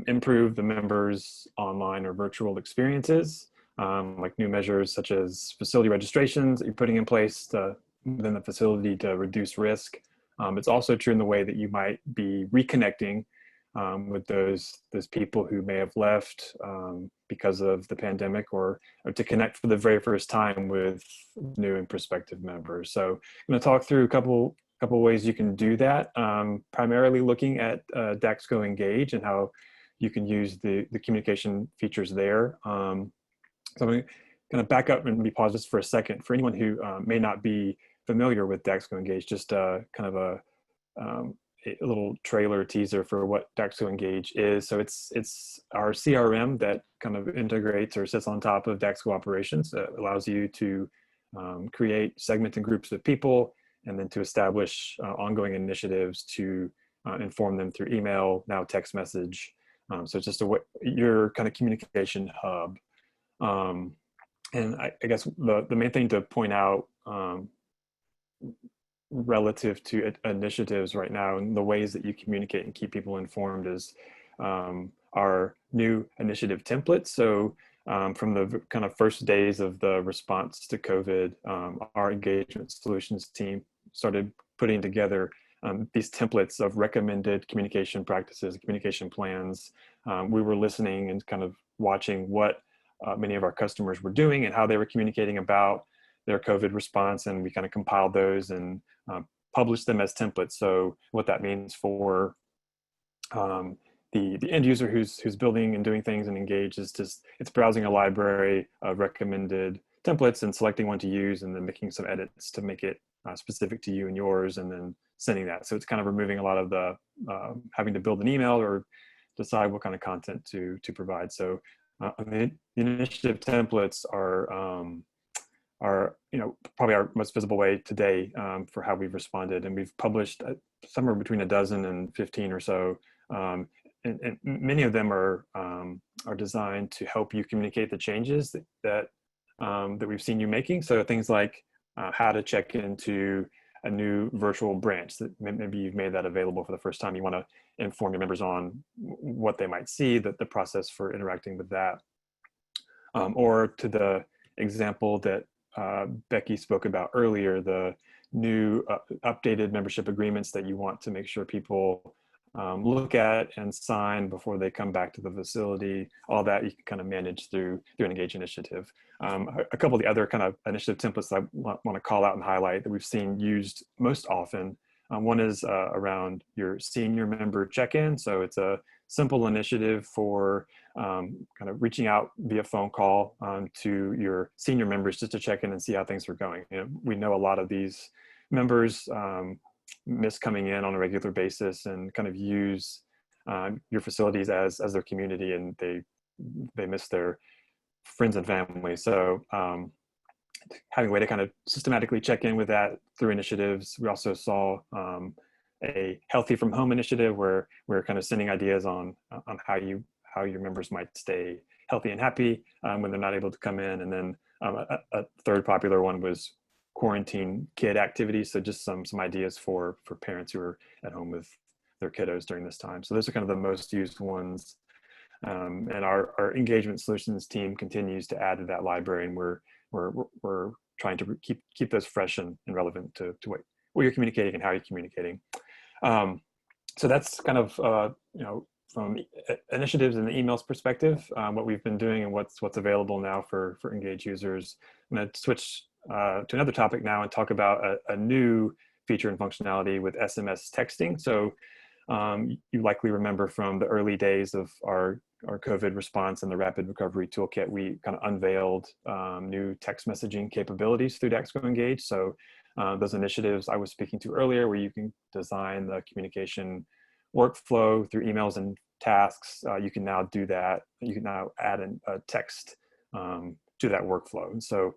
improve the members' online or virtual experiences, like new measures such as facility registrations that you're putting in place within the facility to reduce risk. It's also true in the way that you might be reconnecting with those people who may have left because of the pandemic, or to connect for the very first time with new and prospective members. So I'm going to talk through a couple ways you can do that, primarily looking at Daxko Engage and how you can use the communication features there. So I'm going to back up and maybe pause just for a second. For anyone who may not be familiar with Daxko Engage, just kind of a little trailer teaser for what Daxko Engage is. So it's our CRM that kind of integrates or sits on top of Daxko operations. It allows you to create segmented groups of people, and then to establish ongoing initiatives to inform them through email, now text message. So it's just your kind of communication hub. And I guess the main thing to point out relative to initiatives right now and the ways that you communicate and keep people informed is our new initiative templates. So from the kind of first days of the response to COVID, our engagement solutions team started putting together these templates of recommended communication practices, communication plans. We were listening and kind of watching what many of our customers were doing and how they were communicating about their COVID response. And we kind of compiled those and published them as templates. So what that means for the end user who's building and doing things and engaged is just, it's browsing a library of recommended templates and selecting one to use and then making some edits to make it specific to you and yours, and then sending that. So it's kind of removing a lot of the having to build an email or decide what kind of content to provide. So the initiative templates are probably our most visible way today for how we've responded, and we've published somewhere between a dozen and 15 or so. And many of them are designed to help you communicate the changes that we've seen you making. So things like how to check into a new virtual branch that maybe you've made that available for the first time. You want to inform your members on what they might see, the process for interacting with that. Or to the example that Becky spoke about earlier, the new updated membership agreements that you want to make sure people look at and sign before they come back to the facility. All that you can kind of manage through an Engage initiative. A couple of the other kind of initiative templates that I want to call out and highlight that we've seen used most often. One is around your senior member check-in. So it's a simple initiative for kind of reaching out via phone call to your senior members just to check in and see how things are going. We know a lot of these members miss coming in on a regular basis and kind of use your facilities as their community, and they miss their friends and family. So having a way to kind of systematically check in with that through initiatives. We also saw a Healthy from Home initiative where we're kind of sending ideas on how your members might stay healthy and happy when they're not able to come in. And then a third popular one was quarantine kid activities. So just some ideas for parents who are at home with their kiddos during this time. So those are kind of the most used ones. And our engagement solutions team continues to add to that library, and we're trying to keep those fresh and relevant to what you're communicating and how you're communicating. So that's kind of from initiatives and the emails perspective, what we've been doing and what's available now for Engage users. I'm going to switch to another topic now and talk about a new feature and functionality with SMS texting. So you likely remember from the early days of our COVID response and the Rapid Recovery Toolkit, we kind of unveiled new text messaging capabilities through Daxko Engage. So those initiatives I was speaking to earlier, where you can design the communication workflow through emails and tasks, you can now do that. You can now add a text to that workflow. And so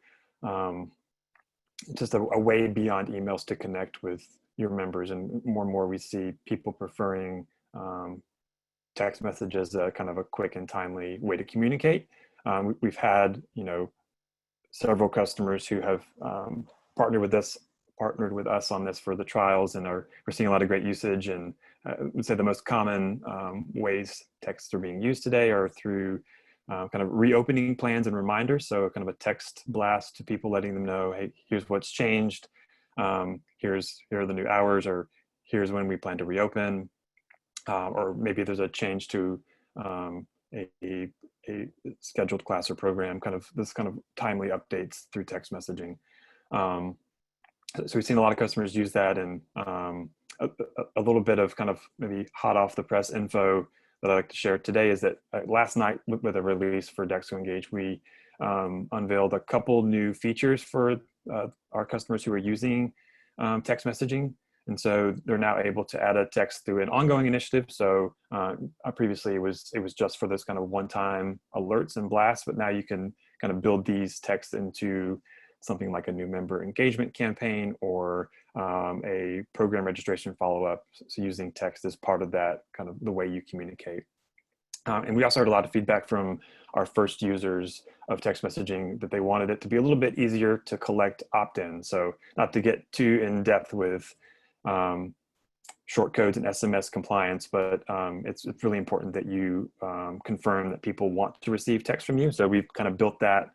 just a way beyond emails to connect with your members, and more we see people preferring text messages as kind of a quick and timely way to communicate. We've had several customers who have partnered with us on this for the trials, and we're seeing a lot of great usage. And I would say the most common ways texts are being used today are through kind of reopening plans and reminders. So kind of a text blast to people, letting them know, hey, here's what's changed. Here are the new hours, or here's when we plan to reopen. Or maybe there's a change to a scheduled class or program, this kind of timely updates through text messaging. So we've seen a lot of customers use that, and a little bit of kind of maybe hot off the press info that I'd like to share today is that last night with a release for Daxko Engage, we unveiled a couple new features for our customers who are using text messaging. And so they're now able to add a text through an ongoing initiative. So previously it was just for those kind of one-time alerts and blasts, but now you can kind of build these texts into something like a new member engagement campaign or a program registration follow-up. So using text as part of that, kind of the way you communicate. And we also heard a lot of feedback from our first users of text messaging that they wanted it to be a little bit easier to collect opt-in. So not to get too in depth with short codes and SMS compliance, but it's really important that you confirm that people want to receive text from you. So we've kind of built that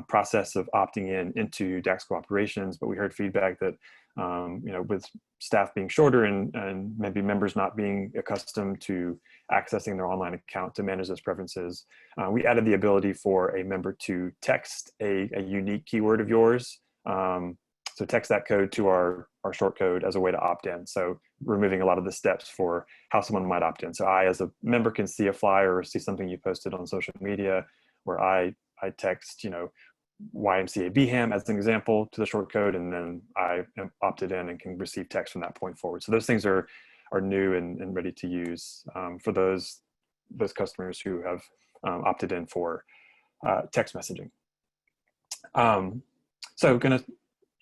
process of opting in into Daxko operations, but we heard feedback that with staff being shorter and maybe members not being accustomed to accessing their online account to manage those preferences, we added the ability for a member to text a unique keyword of yours. So text that code to our short code as a way to opt in. So removing a lot of the steps for how someone might opt in. So I, as a member, can see a flyer or see something you posted on social media where I text, YMCA BHAM as an example to the short code, and then I am opted in and can receive text from that point forward. So those things are new and ready to use for those customers who have opted in for text messaging. So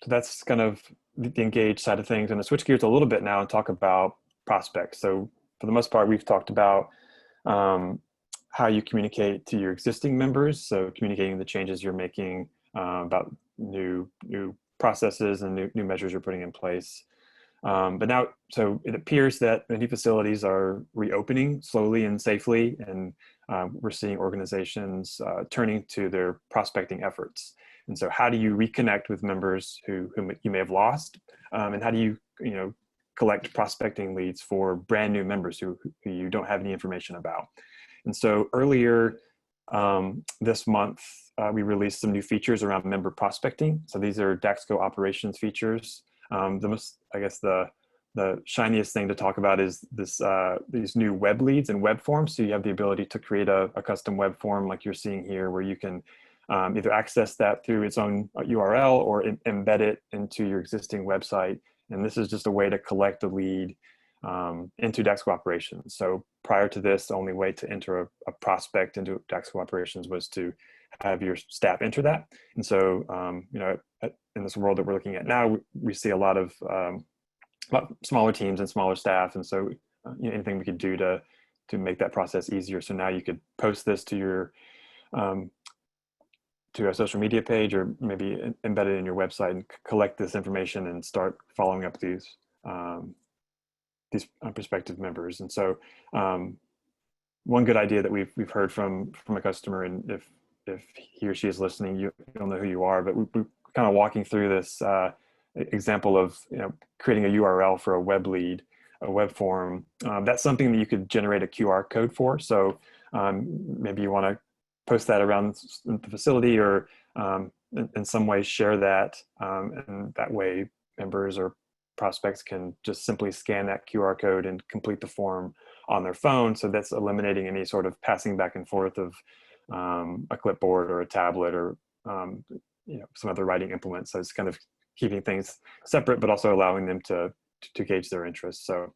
that's kind of the engage side of things. I'm going to switch gears a little bit now and talk about prospects. So for the most part, we've talked about how you communicate to your existing members. So communicating the changes you're making about new processes and new measures you're putting in place. But now, so it appears that many facilities are reopening slowly and safely, and we're seeing organizations turning to their prospecting efforts. And so how do you reconnect with members whom you may have lost? And how do you, collect prospecting leads for brand new members who you don't have any information about? And so earlier this month, we released some new features around member prospecting. So these are Daxko operations features. The shiniest thing to talk about is these new web leads and web forms. So you have the ability to create a custom web form like you're seeing here, where you can either access that through its own URL or embed it into your existing website. And this is just a way to collect the lead into Daxko operations. So prior to this, the only way to enter a prospect into Daxko operations was to have your staff enter that. And so, in this world that we're looking at now, we see a lot of smaller teams and smaller staff. And so anything we could do to make that process easier. So now you could post this to your to a social media page, or maybe embed it in your website and collect this information and start following up these prospective members. And so one good idea that we've heard from a customer, and if he or she is listening, you'll know who you are, but we're kind of walking through this example of creating a URL for a web lead, a web form. That's something that you could generate a QR code for. So maybe you want to post that around the facility, or in some way share that, and that way members or prospects can just simply scan that QR code and complete the form on their phone. So that's eliminating any sort of passing back and forth of a clipboard or a tablet or some other writing implement. So it's kind of keeping things separate, but also allowing them to gauge their interests. So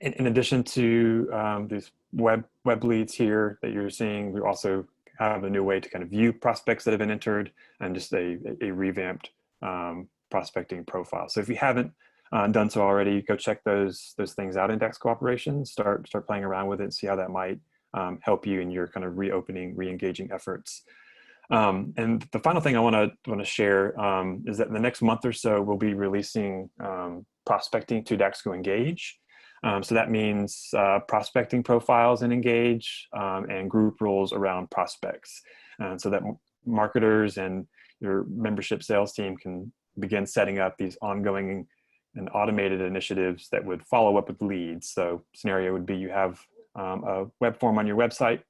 in addition to these web leads here that you're seeing, we also have a new way to kind of view prospects that have been entered, and just a revamped prospecting profile. So if you haven't done so already, go check those things out in Daxko operations. Start playing around with it and see how that might help you in your kind of reopening, re-engaging efforts. And the final thing I want to share is that in the next month or so, we'll be releasing prospecting to Daxko Engage. So that means prospecting profiles in Engage, and group rules around prospects, so that marketers and your membership sales team can begin setting up these ongoing and automated initiatives that would follow up with leads. So scenario would be you have a web form on your website,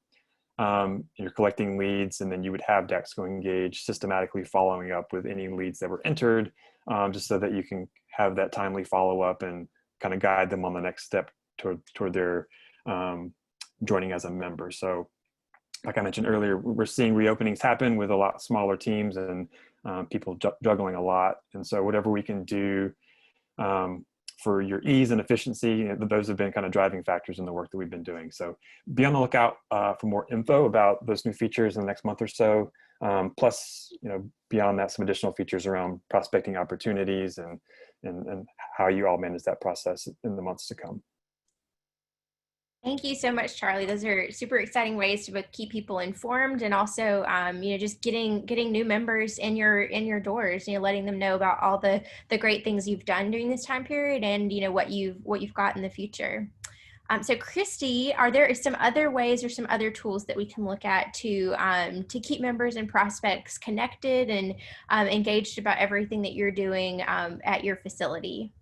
you're collecting leads, and then you would have Daxko Engage systematically following up with any leads that were entered, just so that you can have that timely follow-up and kind of guide them on the next step toward their joining as a member. So like I mentioned earlier, we're seeing reopenings happen with a lot smaller teams and people juggling a lot. And so whatever we can do for your ease and efficiency, those have been kind of driving factors in the work that we've been doing. So be on the lookout for more info about those new features in the next month or so. Plus, beyond that, some additional features around prospecting opportunities and how you all manage that process in the months to come. Thank you so much, Charlie. Those are super exciting ways to both keep people informed and also, just getting new members in your doors. Letting them know about all the great things you've done during this time period, and what you've got in the future. So Christy, are there some other ways or some other tools that we can look at to keep members and prospects connected and engaged about everything that you're doing at your facility?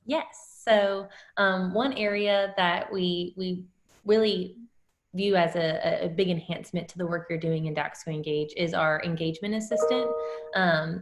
Yes. So one area that we really view as a big enhancement to the work you're doing in Daxko Engage is our engagement assistant.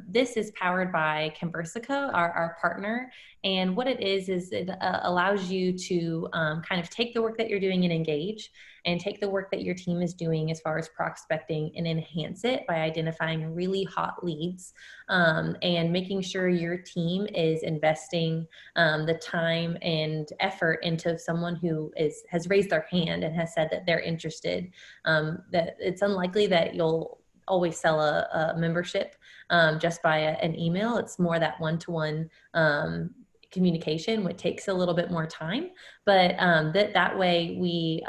This is powered by Conversica, our partner. And what it is it allows you to kind of take the work that you're doing in Engage and take the work that your team is doing as far as prospecting and enhance it by identifying really hot leads and making sure your team is investing the time and effort into someone who has raised their hand and has said that they're interested. That it's unlikely that you'll always sell a membership just by an email. It's more that one-to-one communication, which takes a little bit more time, but that way we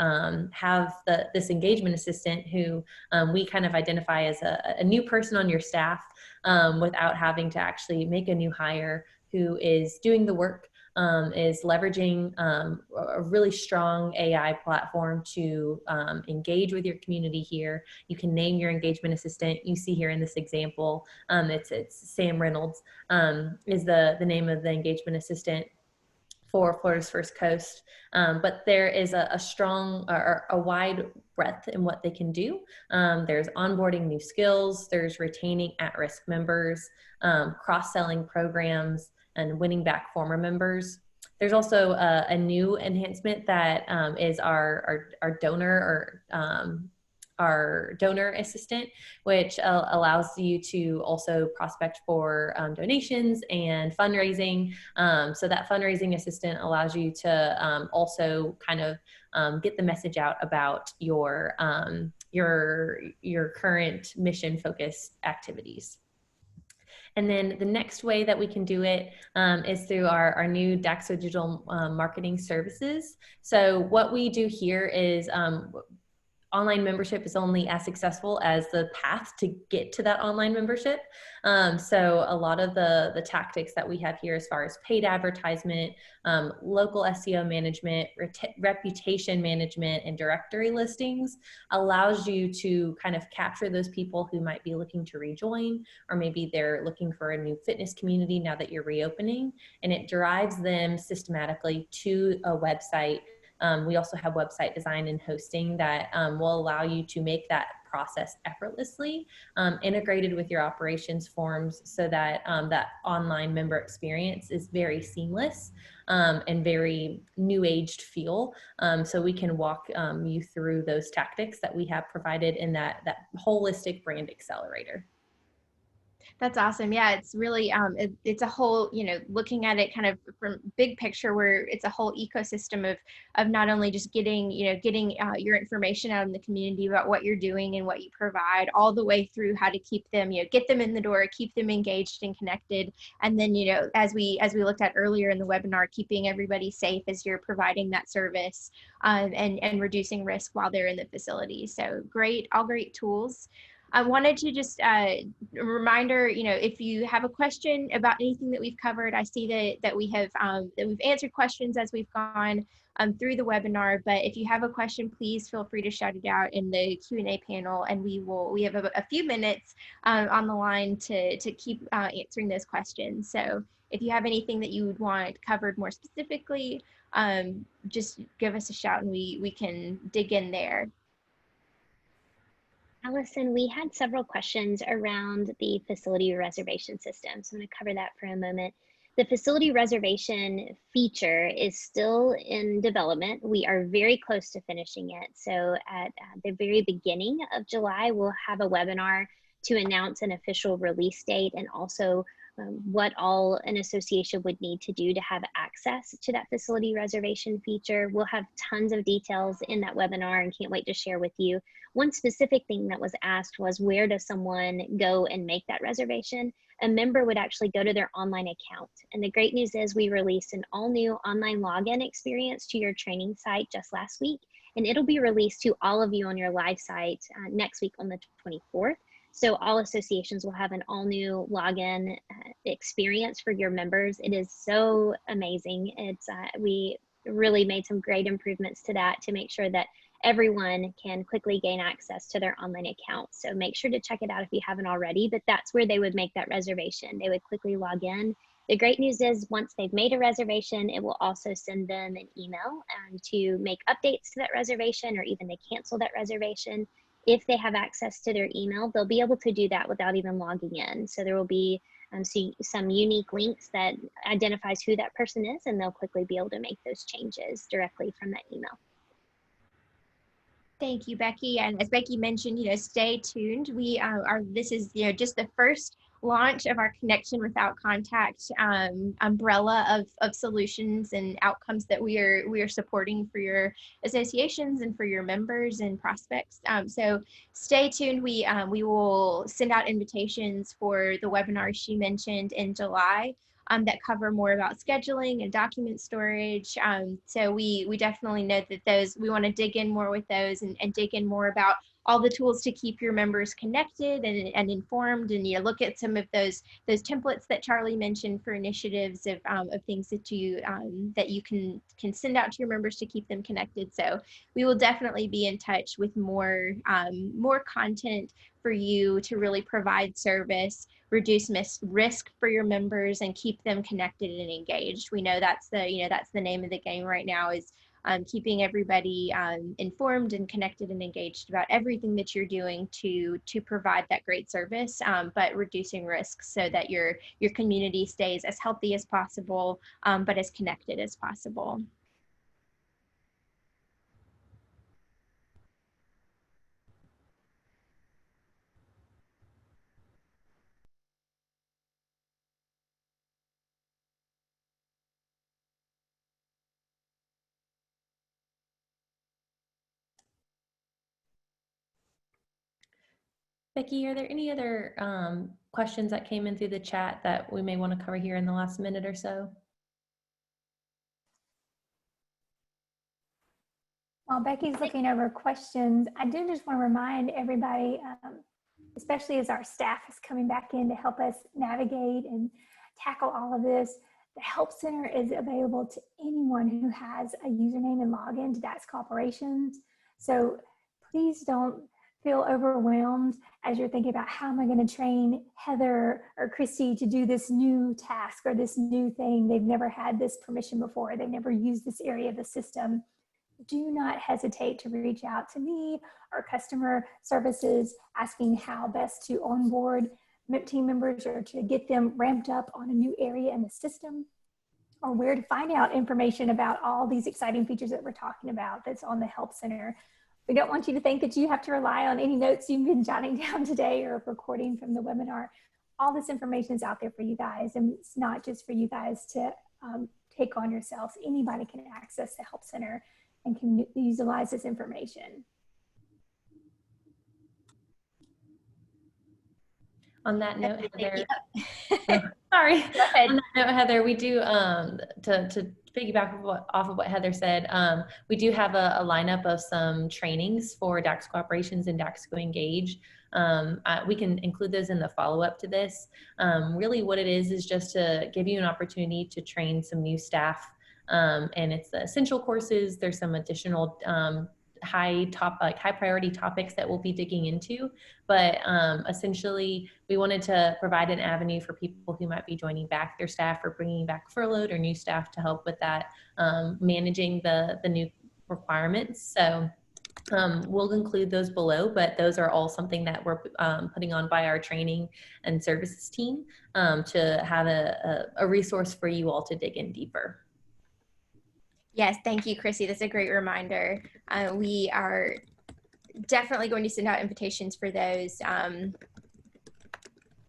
have this engagement assistant who we kind of identify as a new person on your staff without having to actually make a new hire, who is doing the work, is leveraging a really strong AI platform to engage with your community here. You can name your engagement assistant. You see here in this example, it's Sam Reynolds is the name of the engagement assistant for Florida's First Coast. But there is a strong or a wide breadth in what they can do. There's onboarding new skills, there's retaining at-risk members, cross-selling programs, and winning back former members. There's also a new enhancement that is our donor or our donor assistant, which allows you to also prospect for donations and fundraising. So that fundraising assistant allows you to also kind of get the message out about your current mission focused activities. And then the next way that we can do it is through our new Daxko Digital Marketing Services. So what we do here is online membership is only as successful as the path to get to that online membership. So a lot of the tactics that we have here as far as paid advertisement, local SEO management, reputation management, and directory listings allows you to kind of capture those people who might be looking to rejoin, or maybe they're looking for a new fitness community now that you're reopening, and it drives them systematically to a website. We also have website design and hosting that will allow you to make that process effortlessly, integrated with your operations forms, so that that online member experience is very seamless and very new aged feel. So we can walk you through those tactics that we have provided in that holistic brand accelerator. That's awesome. Yeah, it's really it's a whole, looking at it kind of from big picture, where it's a whole ecosystem of not only just getting your information out in the community about what you're doing and what you provide, all the way through how to keep them, get them in the door, keep them engaged and connected, and then as we looked at earlier in the webinar, keeping everybody safe as you're providing that service, and reducing risk while they're in the facility. So all great tools. I wanted to just a reminder, if you have a question about anything that we've covered, I see that we have that we've answered questions as we've gone through the webinar. But if you have a question, please feel free to shout it out in the Q&A panel, and we have a few minutes on the line to keep answering those questions. So if you have anything that you would want covered more specifically, just give us a shout and we can dig in there. Allison, we had several questions around the facility reservation system, so I'm going to cover that for a moment. The facility reservation feature is still in development. We are very close to finishing it. So at the very beginning of July, we'll have a webinar to announce an official release date, and also what all an association would need to do to have access to that facility reservation feature. We'll have tons of details in that webinar and can't wait to share with you. One specific thing that was asked was, where does someone go and make that reservation? A member would actually go to their online account. And the great news is we released an all new online login experience to your training site just last week, and it'll be released to all of you on your live site next week on the 24th. So all associations will have an all new login experience for your members. It is so amazing. We really made some great improvements to that to make sure that everyone can quickly gain access to their online account. So make sure to check it out if you haven't already, but that's where they would make that reservation. They would quickly log in. The great news is once they've made a reservation, it will also send them an email to make updates to that reservation, or even to cancel that reservation. If they have access to their email, they'll be able to do that without even logging in. So there will be some unique links that identifies who that person is, and they'll quickly be able to make those changes directly from that email. Thank you, Becky. And as Becky mentioned, stay tuned. We this is, just the first launch of our Connection Without Contact umbrella of solutions and outcomes that we are supporting for your associations and for your members and prospects. So stay tuned. We will send out invitations for the webinars she mentioned in July. That cover more about scheduling and document storage. So we definitely know that we want to dig in more with those and dig in more about all the tools to keep your members connected and informed, and look at some of those templates that Charlie mentioned for initiatives of things that you can send out to your members to keep them connected. So we will definitely be in touch with more content for you to really provide service, reduce risk for your members, and keep them connected and engaged. We know that's the name of the game right now, is keeping everybody informed and connected and engaged about everything that you're doing to provide that great service, but reducing risks so that your community stays as healthy as possible, but as connected as possible. Becky, are there any other questions that came in through the chat that we may want to cover here in the last minute or so? While Becky's looking over questions, I do just want to remind everybody, especially as our staff is coming back in to help us navigate and tackle all of this, the Help Center is available to anyone who has a username and login to Daxko Operations. So please don't feel overwhelmed as you're thinking about how am I going to train Heather or Christy to do this new task or this new thing. They've never had this permission before. They've never used this area of the system. Do not hesitate to reach out to me or customer services asking how best to onboard team members or to get them ramped up on a new area in the system, or where to find out information about all these exciting features that we're talking about that's on the Help Center. We don't want you to think that you have to rely on any notes you've been jotting down today or recording from the webinar. All this information is out there for you guys, and it's not just for you guys to take on yourselves. Anybody can access the Help Center and can utilize this information. On that note, Heather, sorry. Go ahead. On that note, Heather, we do, to piggyback off of what Heather said, we do have a lineup of some trainings for Daxko Operations and Daxko Engage. We can include those in the follow-up to this. Really what it is just to give you an opportunity to train some new staff. And it's the essential courses. There's some additional high priority topics that we'll be digging into, but essentially we wanted to provide an avenue for people who might be joining back their staff or bringing back furloughed or new staff to help with that, managing the new requirements. So we'll include those below, but those are all something that we're putting on by our training and services team to have a resource for you all to dig in deeper. Yes, thank you, Chrissy. That's a great reminder. We are definitely going to send out invitations for those.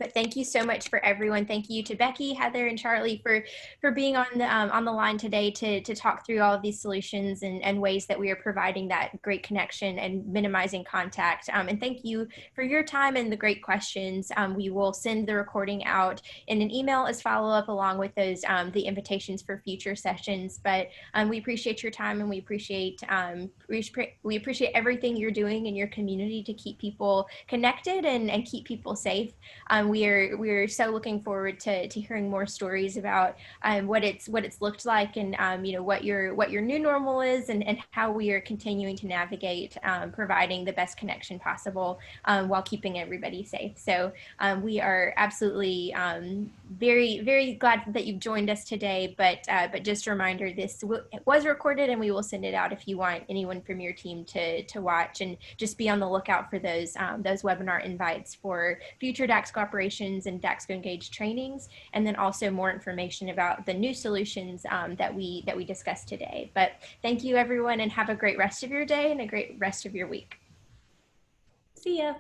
But thank you so much for everyone. Thank you to Becky, Heather, and Charlie for being on the line today to talk through all of these solutions and ways that we are providing that great connection and minimizing contact. And thank you for your time and the great questions. We will send the recording out in an email as follow-up along with those the invitations for future sessions. But we appreciate your time, and we appreciate everything you're doing in your community to keep people connected and keep people safe. we're so looking forward to hearing more stories about what it's looked like, and what your new normal is, and how we are continuing to navigate providing the best connection possible while keeping everybody safe. So we are absolutely very, very glad that you've joined us today. But just a reminder, this was recorded, and we will send it out if you want anyone from your team to watch. And just be on the lookout for those webinar invites for future Daxko operations and Daxko Engage trainings, and then also more information about the new solutions that we discussed today. But thank you, everyone, and have a great rest of your day and a great rest of your week. See ya.